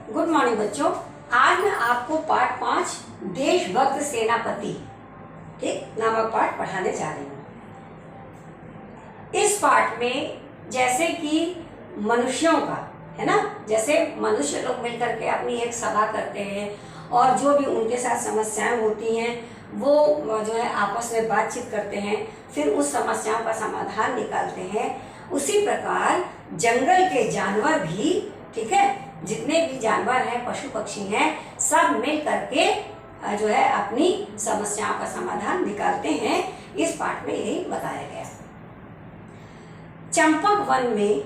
Good morning बच्चों। आज मैं आपको पाठ 5 देशभक्त सेनापति ठीक नामक पाठ पढ़ाने जा रही हूँ। इस पाठ में जैसे कि मनुष्यों का है ना, जैसे मनुष्य लोग मिलकर के अपनी एक सभा करते हैं और जो भी उनके साथ समस्याएं होती हैं वो जो है आपस में बातचीत करते हैं, फिर उस समस्याओं का समाधान निकालते हैं। उसी प्रकार जंगल के जानवर भी ठीक है, जितने भी जानवर हैं, पशु पक्षी हैं, सब मिल करके जो है अपनी समस्याओं का समाधान निकालते हैं। इस पाठ में यही बताया गया। चंपक वन में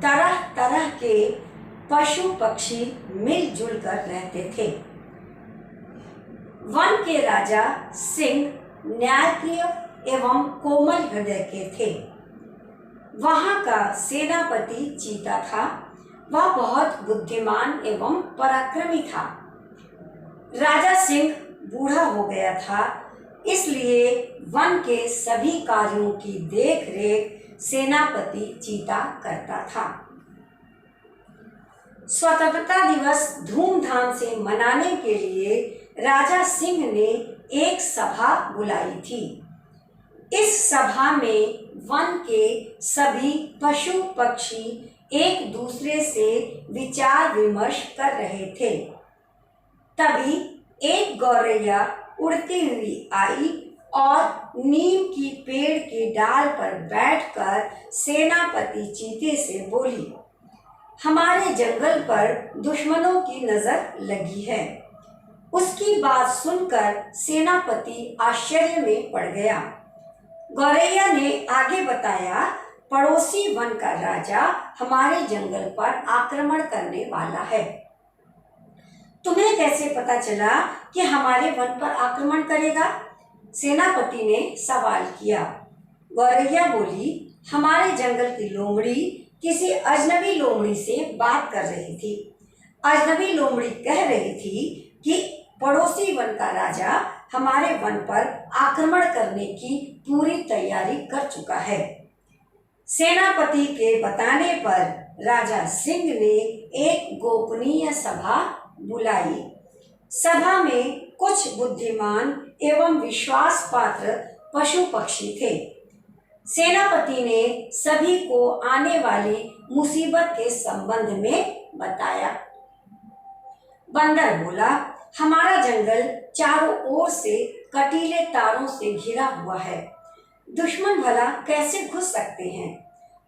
तरह तरह के पशु पक्षी मिलजुल कर रहते थे। वन के राजा सिंह न्यायप्रिय एवं कोमल हृदय के थे। वहां का सेनापति चीता था। वह बहुत बुद्धिमान एवं पराक्रमी था। राजा सिंह बूढ़ा हो गया था, इसलिए वन के सभी कार्यों की देखरेख सेनापति चीता करता था। स्वतंत्रता दिवस धूमधाम से मनाने के लिए राजा सिंह ने एक सभा बुलाई थी। इस सभा में वन के सभी पशु पक्षी एक दूसरे से विचार विमर्श कर रहे थे। तभी एक गौरैया उड़ती हुई आई और नीम की पेड़ के डाल पर बैठकर सेनापति चीते से बोली, हमारे जंगल पर दुश्मनों की नजर लगी है। उसकी बात सुनकर सेनापति आश्चर्य में पड़ गया। गौरैया ने आगे बताया, पड़ोसी वन का राजा हमारे जंगल पर आक्रमण करने वाला है। तुम्हें कैसे पता चला कि हमारे वन पर आक्रमण करेगा? सेनापति ने सवाल किया। गौरैया बोली, हमारे जंगल की लोमड़ी किसी अजनबी लोमड़ी से बात कर रही थी। अजनबी लोमड़ी कह रही थी कि पड़ोसी वन का राजा हमारे वन पर आक्रमण करने की पूरी तैयारी कर चुका है। सेनापति के बताने पर राजा सिंह ने एक गोपनीय सभा बुलाई। सभा में कुछ बुद्धिमान एवं विश्वास पात्र पशु पक्षी थे। सेनापति ने सभी को आने वाली मुसीबत के संबंध में बताया। बंदर बोला, हमारा जंगल चारों ओर से कटीले तारों से घिरा हुआ है। दुश्मन भला कैसे घुस सकते हैं?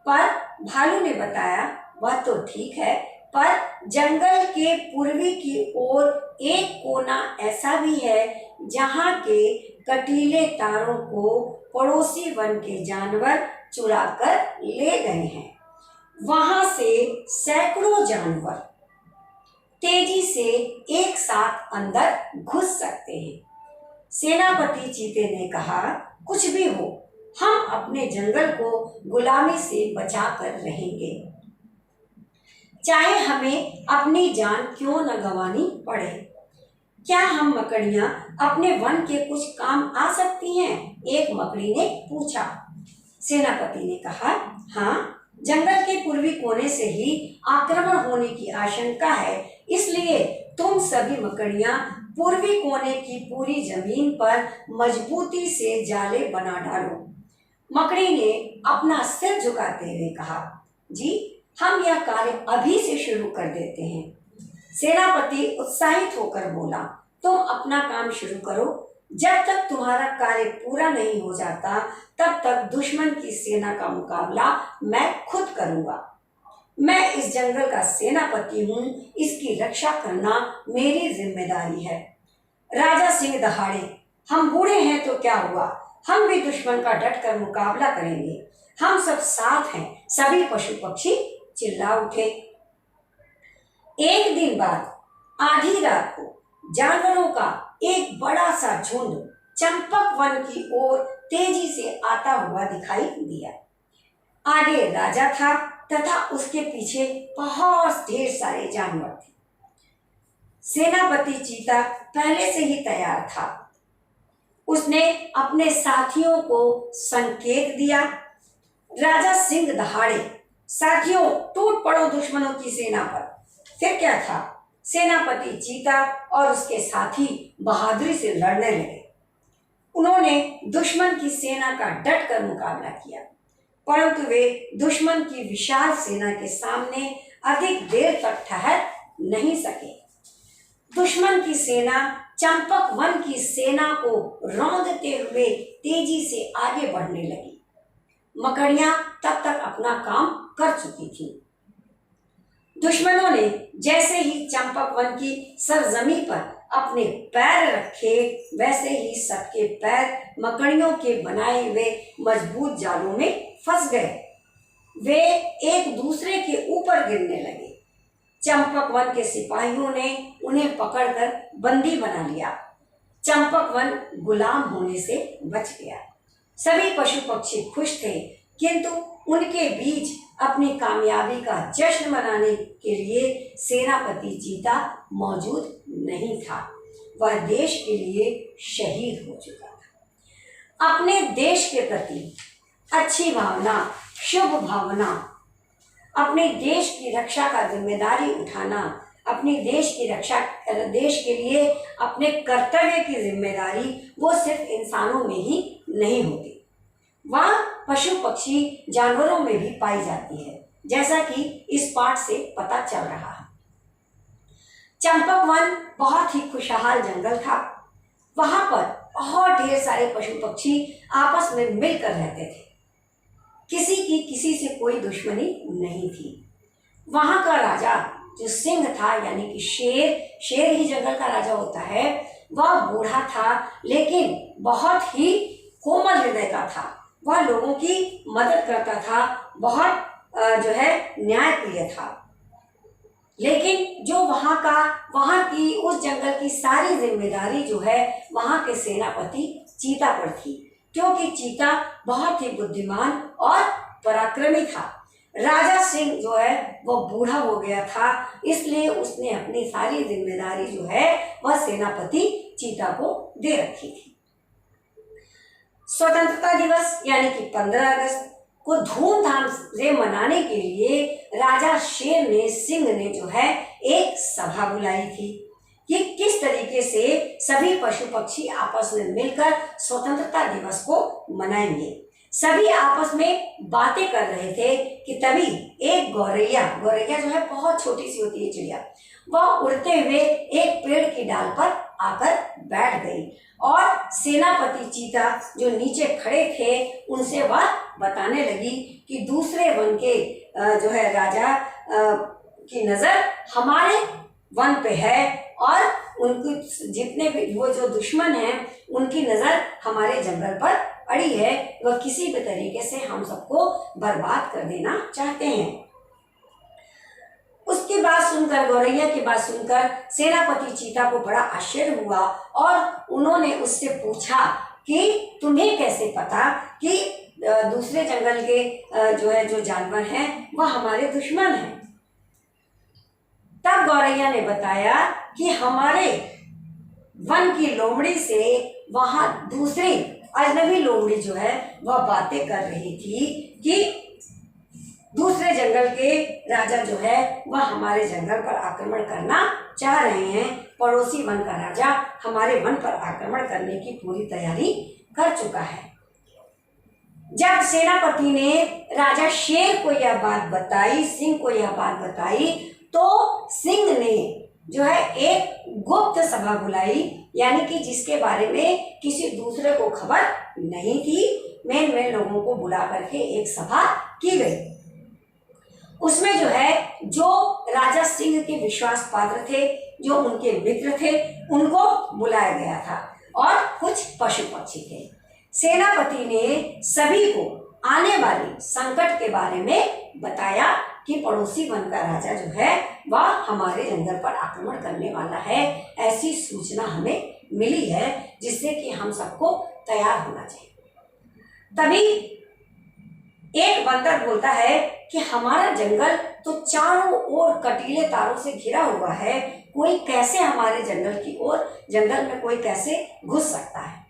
पर भालू ने बताया, वह तो ठीक है, पर जंगल के पूर्वी की ओर एक कोना ऐसा भी है जहां के कटीले तारों को पड़ोसी वन के जानवर चुरा कर ले गए हैं। वहां से सैकड़ों जानवर तेजी से एक साथ अंदर घुस सकते हैं। सेनापति चीते ने कहा, कुछ भी हो, हम अपने जंगल को गुलामी से बचा कर रहेंगे, चाहे हमें अपनी जान क्यों न गंवानी पड़े। क्या हम मकड़ियां अपने वन के कुछ काम आ सकती हैं? एक मकड़ी ने पूछा। सेनापति ने कहा, हाँ, जंगल के पूर्वी कोने से ही आक्रमण होने की आशंका है, इसलिए तुम सभी मकड़ियां पूर्वी कोने की पूरी जमीन पर मजबूती से जाले बना डालो। मकड़ी ने अपना सिर झुकाते हुए कहा, जी, हम यह कार्य अभी से शुरू कर देते हैं। सेनापति उत्साहित होकर बोला, तुम अपना काम शुरू करो। जब तक तुम्हारा कार्य पूरा नहीं हो जाता, तब तक दुश्मन की सेना का मुकाबला मैं खुद करूंगा। मैं इस जंगल का सेनापति हूँ, इसकी रक्षा करना मेरी जिम्मेदारी है। राजा सिंह दहाड़े, हम बूढ़े हैं तो क्या हुआ, हम भी दुश्मन का डट कर मुकाबला करेंगे। हम सब साथ हैं। सभी पशु पक्षी चिल्ला उठे। एक दिन बाद आधी रात को जानवरों का एक बड़ा सा झुंड चंपक वन की ओर तेजी से आता हुआ दिखाई दिया। आगे राजा था तथा उसके पीछे बहुत ढेर सारे जानवर थे। सेनापति चीता पहले से ही तैयार था। उसने अपने साथियों को संकेत दिया। राजा सिंह दहाड़े, साथियों, टूट पड़ो दुश्मनों की सेना पर। फिर क्या था, सेनापति चीता और उसके साथी बहादुरी से लड़ने लगे। उन्होंने दुश्मन की सेना का डट कर मुकाबला किया, परंतु वे दुश्मन की विशाल सेना के सामने अधिक देर तक ठहर नहीं सके। दुश्मन की सेना चंपक वन की सेना को रौंदते हुए तेजी से आगे बढ़ने लगी। मकड़ियां तब तक अपना काम कर चुकी थीं। दुश्मनों ने जैसे ही चंपक वन की सरजमी पर अपने पैर रखे, वैसे ही सबके पैर मकड़ियों के बनाए हुए मजबूत जालों में फंस गए। वे एक दूसरे के ऊपर गिरने लगे। चंपक वन के सिपाहियों ने उन्हें पकड़कर बंदी बना लिया। चंपक वन गुलाम होने से बच गया। सभी पशु पक्षी खुश थे, किंतु उनके बीच अपनी कामयाबी का जश्न मनाने के लिए सेनापति चीता मौजूद नहीं था। वह देश के लिए शहीद हो चुका था। अपने देश के प्रति अच्छी भावना, शुभ भावना, अपने देश की रक्षा का जिम्मेदारी उठाना, अपनी देश की रक्षा, देश के लिए अपने कर्तव्य की जिम्मेदारी वो सिर्फ इंसानों में ही नहीं होती, वह पशु पक्षी जानवरों में भी पाई जाती है, जैसा कि इस पाठ से पता चल रहा है। चंपक वन बहुत ही खुशहाल जंगल था। वहां पर बहुत ढेर सारे पशु पक्षी आपस में मिलकर रहते थे। किसी की किसी से कोई दुश्मनी नहीं थी। वहां का राजा जो सिंह था, यानी कि शेर ही जंगल का राजा होता है, वह बूढ़ा था लेकिन बहुत ही कोमल हृदय का था। वह लोगों की मदद करता था, बहुत न्यायप्रिय था। लेकिन जो वहां की उस जंगल की सारी जिम्मेदारी जो है वहां के सेनापति चीता पर थी, क्योंकि चीता बहुत ही बुद्धिमान और पराक्रमी था। राजा सिंह जो है वह बूढ़ा हो गया था, इसलिए उसने अपनी सारी जिम्मेदारी जो है वह सेनापति चीता को दे रखी थी। स्वतंत्रता दिवस यानी कि 15 अगस्त को धूमधाम से मनाने के लिए राजा सिंह ने जो है एक सभा बुलाई थी कि किस तरीके से सभी पशु पक्षी आपस में मिलकर स्वतंत्रता दिवस को मनाएंगे। सभी आपस में बातें कर रहे थे कि तभी एक गौरैया जो है बहुत छोटी सी होती है चिड़िया, वह उड़ते हुए एक पेड़ की डाल पर आकर बैठ गई और सेनापति चीता जो नीचे खड़े थे उनसे वह बताने लगी कि दूसरे वन के जो है राजा की नजर हमारे वन पे है और उनकी जितने भी वो जो दुश्मन हैं उनकी नजर हमारे जंगल पर अड़ी है। वह किसी भी तरीके से हम सबको बर्बाद कर देना चाहते हैं। उसकी बात सुनकर, गौरैया की बात सुनकर सेनापति चीता को बड़ा आश्चर्य हुआ और उन्होंने उससे पूछा कि तुम्हें कैसे पता कि दूसरे जंगल के जो जानवर हैं वह हमारे दुश्मन हैं। तब गौरैया ने बताया कि हमारे वन की लोमड़ी से वहां दूसरी अजनबी लोमड़ी जो है वह बातें कर रही थी कि दूसरे जंगल के राजा जो है वह हमारे जंगल पर आक्रमण करना चाह रहे हैं। पड़ोसी वन का राजा हमारे वन पर आक्रमण करने की पूरी तैयारी कर चुका है। जब सेनापति ने राजा शेर को यह बात बताई, सिंह को यह बात बताई, तो सिंह ने जो है एक गुप्त सभा बुलाई, यानी कि जिसके बारे में किसी दूसरे को खबर नहीं थी। मेन लोगों को बुला करके एक सभा की गई। उसमें जो है जो राजा सिंह के विश्वास पात्र थे, जो उनके मित्र थे, उनको बुलाया गया था और कुछ पशु पक्षी थे। सेनापति ने सभी को आने वाले संकट के बारे में बताया कि पड़ोसी वन का राजा जो है वह हमारे जंगल पर आक्रमण करने वाला है। ऐसी सूचना हमें मिली है जिससे कि हम सबको तैयार होना चाहिए। तभी एक बंदर बोलता है कि हमारा जंगल तो चारों ओर कटीले तारों से घिरा हुआ है, कोई कैसे हमारे जंगल में कोई कैसे घुस सकता है।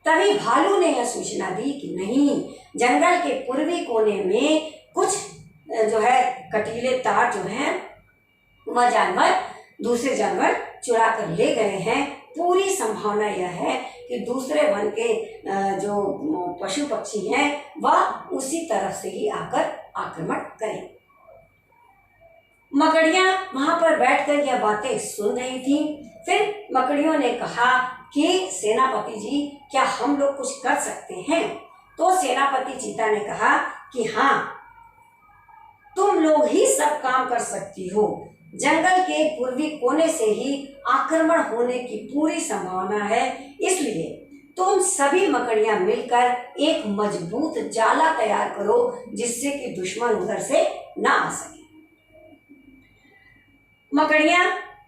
तभी भालू ने यह सूचना दी कि नहीं, जंगल के पूर्वी कोने में कुछ जो है कटीले तार जो हैं वह जानवर दूसरे जानवर चुरा कर ले गए हैं, पूरी संभावना यह है कि दूसरे वन के जो पशु पक्षी हैं वह उसी तरफ से ही आकर आक्रमण करें। मकड़ियां वहां पर बैठकर यह बातें सुन रही थी। फिर मकड़ियों ने कहा कि सेनापति जी, क्या हम लोग कुछ कर सकते हैं? तो सेनापति चीता ने कहा कि हाँ, तुम लोग ही सब काम कर सकती हो। जंगल के पूर्वी कोने से ही आक्रमण होने की पूरी संभावना है, इसलिए तुम सभी मकड़ियां मिलकर एक मजबूत जाला तैयार करो जिससे कि दुश्मन उधर से ना आ सके। मकड़ियां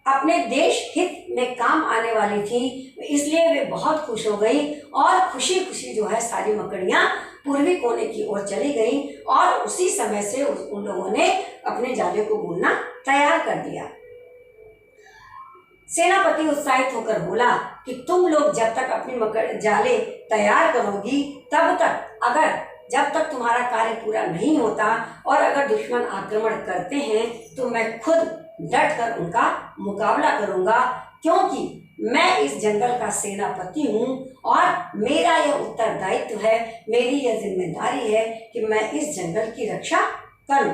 अपने देश हित में काम आने वाली थी, इसलिए वे बहुत खुश हो गई और खुशी खुशी जो है सारी मकड़ियां पूर्वी कोने की ओर चली गईं और उसी समय से उन लोगों ने अपने जाले को बुनना तैयार कर दिया। सेनापति उत्साहित होकर बोला कि तुम लोग जब तक अपनी जाले तैयार करोगी तब तक, जब तक तुम्हारा कार्य पूरा नहीं होता और अगर दुश्मन आक्रमण करते हैं तो मैं खुद डट कर उनका मुकाबला करूंगा, क्योंकि मैं इस जंगल का सेनापति हूँ और मेरा यह उत्तरदायित्व है, मेरी यह जिम्मेदारी है कि मैं इस जंगल की रक्षा करूं।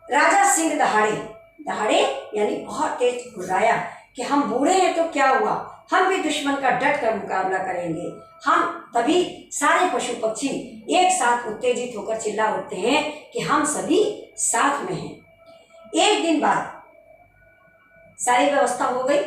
राजा सिंह दहाड़े यानी बहुत तेज गुर्राया कि हम बूढ़े हैं तो क्या हुआ, हम भी दुश्मन का डट कर मुकाबला करेंगे। हम तभी सारे पशु पक्षी एक साथ उत्तेजित होकर चिल्ला उठते हैं कि हम सभी साथ में हैं। एक दिन बाद सारी व्यवस्था हो गई।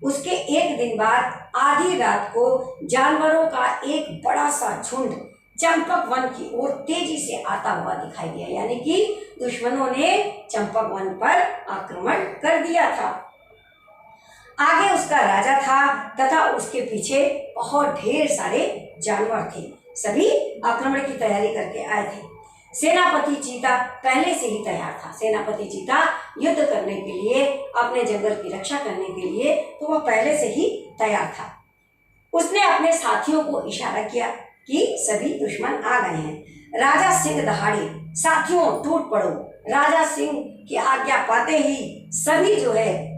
उसके एक दिन बाद आधी रात को जानवरों का एक बड़ा सा झुंड चंपक वन की ओर तेजी से आता हुआ दिखाई दिया, यानी कि दुश्मनों ने चंपक वन पर आक्रमण कर दिया था। आगे उसका राजा था तथा उसके पीछे बहुत ढेर सारे जानवर थे, सभी आक्रमण की तैयारी करके आए थे। सेनापति चीता पहले से ही तैयार था। सेनापति चीता युद्ध करने के लिए, अपने जंगल की रक्षा करने के लिए तो वह पहले से ही तैयार था। उसने अपने साथियों को इशारा किया कि सभी दुश्मन आ गए हैं। राजा सिंह दहाड़े, साथियों टूट पड़ो। राजा सिंह की आज्ञा पाते ही सभी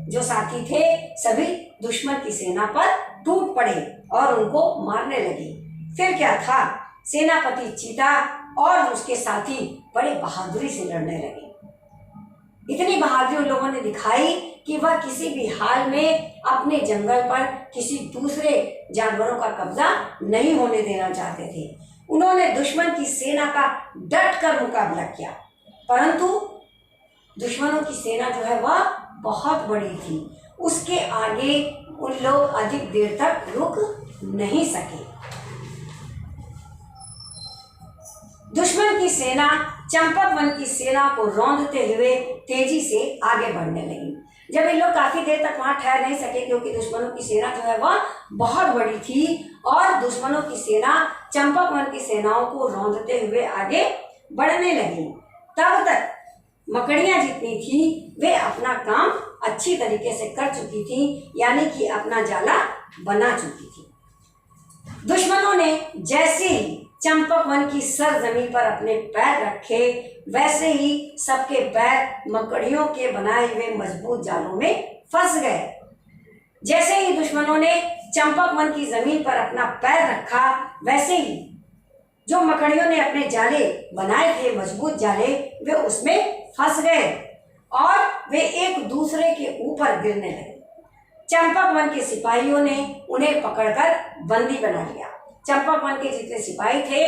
जो साथी थे सभी दुश्मन की सेना पर टूट पड़े और उनको मारने लगे। फिर क्या था, सेनापति चीता और उसके साथी बड़े बहादुरी से लड़ने लगे। इतनी बहादुरी उन लोगों ने दिखाई कि वह किसी भी हाल में अपने जंगल पर किसी दूसरे जानवरों का कब्जा नहीं होने देना चाहते थे। उन्होंने दुश्मन की सेना का डट कर मुकाबला किया, परंतु दुश्मनों की सेना जो है वह बहुत बड़ी थी, उसके आगे उन लोग अधिक देर तक रुक नहीं सके। दुश्मन की सेना चंपक वन की सेना को रौंदते हुए तेजी से आगे बढ़ने लगी। जब ये लोग काफी देर तक वहां ठहर नहीं सके, क्योंकि दुश्मनों की सेना जो है वह बहुत बड़ी थी और दुश्मनों की सेना चंपक वन की सेनाओं को रौंदते हुए आगे बढ़ने लगी। तब तक मकड़ियां जितनी थी वे अपना काम अच्छी तरीके से कर चुकी थी, यानी कि अपना जाला बना चुकी थी। दुश्मनों ने जैसे ही चंपक वन की सरजमीन पर अपने पैर रखे, वैसे ही सबके पैर मकड़ियों के बनाए हुए मजबूत जालों में फंस गए। जैसे ही दुश्मनों ने चंपक वन की जमीन पर अपना पैर रखा, वैसे ही जो मकड़ियों ने अपने जाले बनाए थे, मजबूत जाले, वे उसमें फंस गए और वे एक दूसरे के ऊपर गिरने लगे। चंपक वन के सिपाहियों ने उन्हें पकड़कर बंदी बना लिया। चंपक वन के जितने सिपाही थे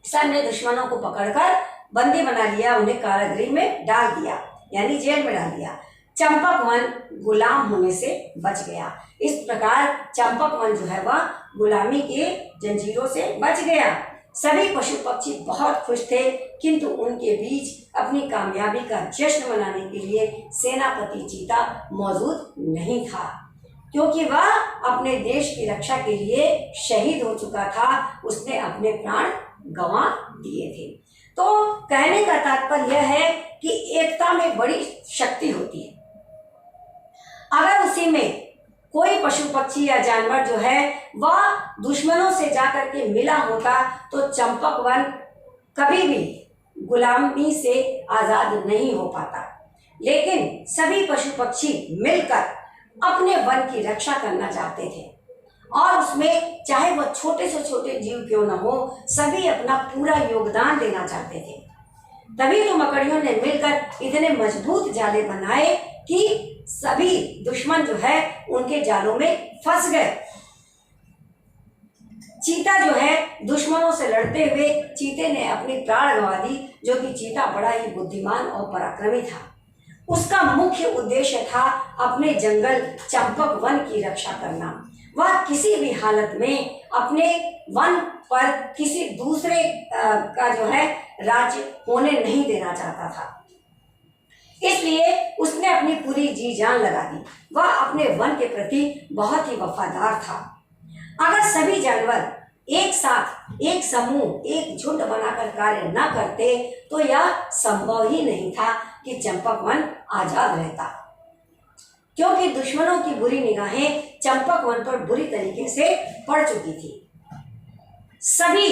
सब ने दुश्मनों को पकड़कर बंदी बना लिया, उन्हें कारागृह में डाल दिया, यानी जेल में डाल दिया। चंपक वन गुलाम होने से बच गया। इस प्रकार चंपक वन जो है वह गुलामी के जंजीरों से बच गया। सभी पशु पक्षी बहुत खुश थे, किंतु उनके बीच अपनी कामयाबी का जश्न मनाने के लिए सेनापति चीता मौजूद नहीं था, क्योंकि वह अपने देश की रक्षा के लिए शहीद हो चुका था। उसने अपने प्राण गंवा दिए थे। तो कहने का तात्पर्य यह है कि एकता में बड़ी शक्ति होती है। अगर उसी में कोई पशु पक्षी या जानवर जो है वह दुश्मनों से जाकर के मिला होता तो चंपक वन कभी भी गुलामी से आजाद नहीं हो पाता। लेकिन सभी पशु पक्षी मिलकर अपने वन की रक्षा करना चाहते थे और उसमें चाहे वह छोटे से छोटे जीव क्यों न हो, सभी अपना पूरा योगदान देना चाहते थे। तभी तो मकड़ियों ने मिलकर इतने मजबूत जाले बनाए कि सभी दुश्मन जो है उनके जालों में फंस गए। चीता जो है दुश्मनों से लड़ते हुए चीते ने अपनी प्राण गंवा दी, जो कि चीता बड़ा ही बुद्धिमान और पराक्रमी था। उसका मुख्य उद्देश्य था अपने जंगल चंपक वन की रक्षा करना। वह किसी भी हालत में अपने वन पर किसी दूसरे का जो है राज्य होने नहीं देना चाहता था, इसलिए उसने अपनी पूरी जी जान लगा दी। वह अपने वन के प्रति बहुत ही वफादार था। अगर सभी जानवर एक साथ, एक समूह, एक झुंड बनाकर कार्य न करते तो यह संभव ही नहीं था कि चंपक वन आजाद रहता, क्योंकि दुश्मनों की बुरी निगाहें चंपक वन पर बुरी तरीके से पड़ चुकी थी। सभी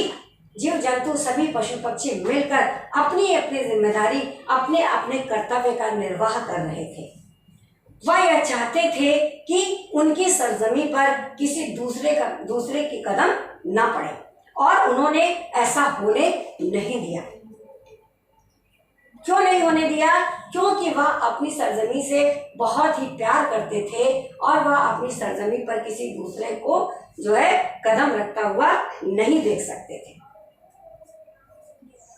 जीव जंतु, सभी पशु पक्षी मिलकर अपनी अपनी जिम्मेदारी, अपने अपने कर्तव्य का निर्वाह कर रहे थे। वह यह चाहते थे कि उनकी सरजमी पर किसी दूसरे की कदम न पड़े, और उन्होंने ऐसा होने नहीं दिया। क्यों नहीं होने दिया? क्योंकि वह अपनी सरजमी से बहुत ही प्यार करते थे और वह अपनी सरजमी पर किसी दूसरे को जो है कदम रखता हुआ नहीं देख सकते थे।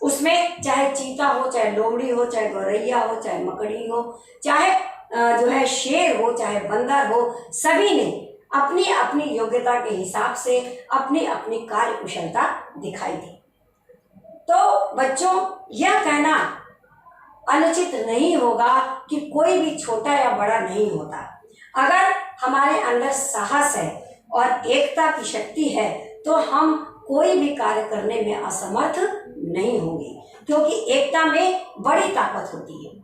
उसमें चाहे चीता हो, चाहे लोमड़ी हो, चाहे गौरैया हो, चाहे मकड़ी हो, चाहे जो है शेर हो, चाहे बंदर हो, सभी ने अपनी अपनी योग्यता के हिसाब से अपनी अपनी कार्य कुशलता दिखाई दी। तो बच्चों, यह कहना अनुचित नहीं होगा कि कोई भी छोटा या बड़ा नहीं होता। अगर हमारे अंदर साहस है और एकता की शक्ति है तो हम कोई भी कार्य करने में असमर्थ नहीं होंगे, क्योंकि एकता में बड़ी ताकत होती है।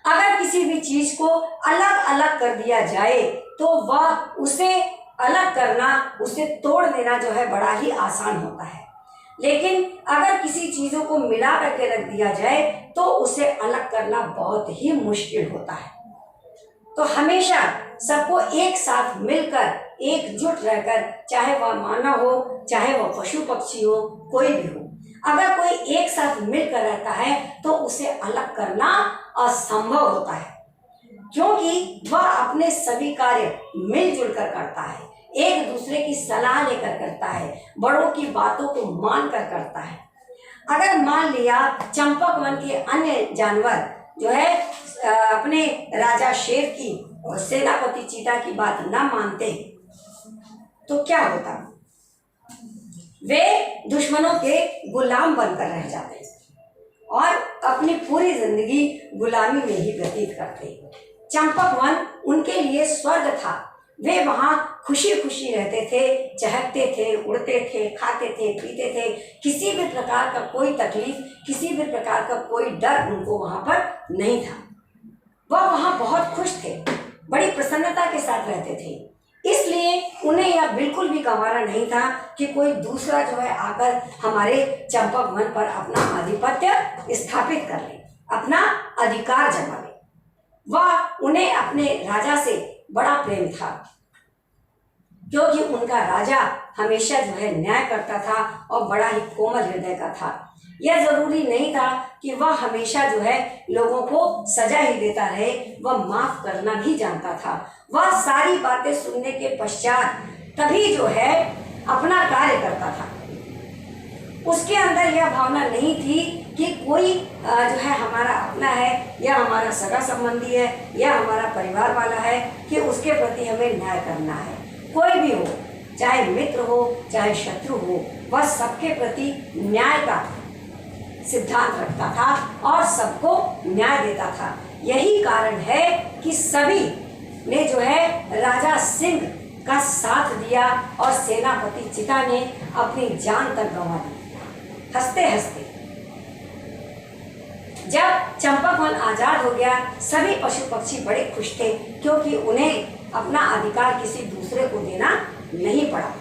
अगर किसी भी चीज को अलग अलग कर दिया जाए तो वह उसे अलग करना, उसे तोड़ देना जो है बड़ा ही आसान होता है, लेकिन अगर किसी चीजों को मिला करके रख दिया जाए तो उसे अलग करना बहुत ही मुश्किल होता है। तो हमेशा सबको एक साथ मिलकर, एकजुट रहकर, चाहे वह मानव हो, चाहे वह पशु पक्षी हो, कोई भी हो, अगर कोई एक साथ मिलकर रहता है तो उसे अलग करना असंभव होता है, क्योंकि वह अपने सभी कार्य मिलजुल कर करता है, एक दूसरे की सलाह लेकर करता है, बड़ों की बातों को मानकर करता है। अगर मान लिया चंपक वन के अन्य जानवर जो है अपने राजा शेर की और सेनापति चीता की बात न मानते तो क्या होता? वे दुश्मनों के गुलाम बनकर रह जाते और अपनी पूरी जिंदगी गुलामी में ही व्यतीत करते। चंपक वन उनके लिए स्वर्ग था। वे वहाँ खुशी खुशी रहते थे, चहकते थे, उड़ते थे, खाते थे, पीते थे। किसी भी प्रकार का कोई तकलीफ, किसी भी प्रकार का कोई डर उनको वहाँ पर नहीं था। वह वहाँ बहुत खुश थे, बड़ी प्रसन्नता के साथ रहते थे। इसलिए उन्हें यह बिल्कुल भी गंवारा नहीं था कि कोई दूसरा जो है आकर हमारे चंपक वन पर अपना आधिपत्य स्थापित कर ले, अपना अधिकार जमा ले। वह उन्हें अपने राजा से बड़ा प्रेम था, क्योंकि उनका राजा हमेशा जो है न्याय करता था और बड़ा ही कोमल हृदय का था। यह जरूरी नहीं था कि वह हमेशा जो है लोगों को सजा ही देता रहे, वह माफ करना भी जानता था। वह सारी बातें सुनने के पश्चात तभी जो है अपना कार्य करता था। उसके अंदर यह भावना नहीं थी कि कोई जो है हमारा अपना है या हमारा सगा संबंधी है या हमारा परिवार वाला है कि उसके प्रति हमें न्याय करना है। कोई भी हो, चाहे मित्र हो, चाहे शत्रु हो, वह सबके प्रति न्याय का सिद्धांत रखता था और सबको न्याय देता था। यही कारण है कि सभी ने जो है राजा सिंह का साथ दिया और सेनापति चिता ने अपनी जान तक गंवा दी। हंसते हंसते जब चंपक वन आजाद हो गया, सभी पशु पक्षी बड़े खुश थे, क्योंकि उन्हें अपना अधिकार किसी दूसरे को देना नहीं पड़ा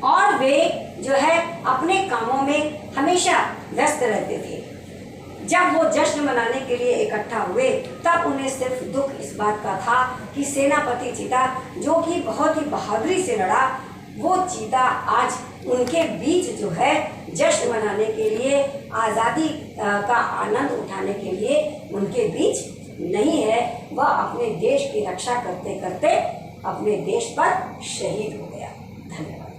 और वे जो है अपने कामों में हमेशा व्यस्त रहते थे। जब वो जश्न मनाने के लिए इकट्ठा हुए तब उन्हें सिर्फ दुख इस बात का था कि सेनापति चीता, जो कि बहुत ही बहादुरी से लड़ा, वो चीता आज उनके बीच जो है जश्न मनाने के लिए, आज़ादी का आनंद उठाने के लिए उनके बीच नहीं है। वह अपने देश की रक्षा करते करते अपने देश पर शहीद हो गया। धन्यवाद।